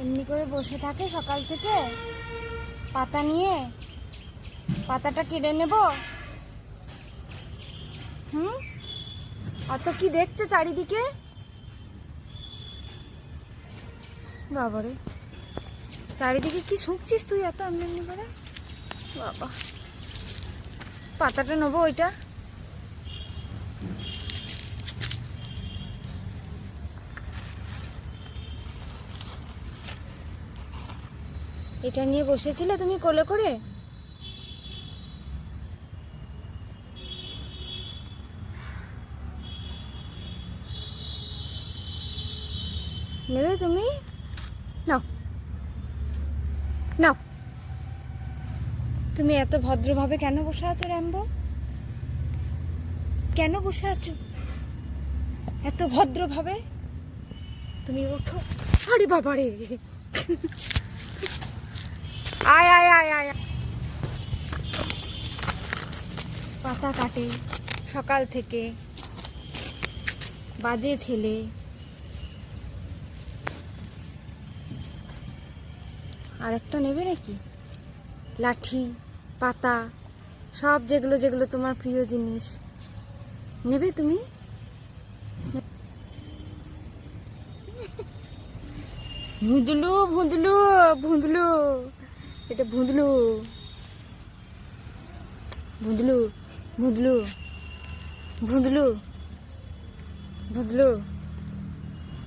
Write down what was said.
এমনি করে বসে থাকে সকাল থেকে পাতা নিয়ে। পাতাটা কেড়ে নেব। অত কি দেখছো চারিদিকে? বাবারে, চারিদিকে কি শুকছিস তুই এত এমনি এমনি করে? বাবা, পাতাটা নেবো ওইটা। এটা নিয়ে বসেছিলে তুমি কোলে করে? নেবে তুমি? নাও নাও। তুমি এত ভদ্রভাবে কেন বসে আছো র্যাম্বো? কেন বসে আছো এত ভদ্রভাবে? তুমি ওঠো। আরে বাবারে, আয় আয় আয় আয়। পাতা কাটে সকাল থেকে, বাজে ছেলে। আর একটা নেবে নাকি? লাঠি, পাতা, সব যেগুলো যেগুলো তোমার প্রিয় জিনিস নেবে তুমি? ভুঁদলু ভুঁদলু ভুঁদলু, এটা ভুঁদলু ভুঁদলু ভুঁদলু ভুঁদলু ভুঁদলু।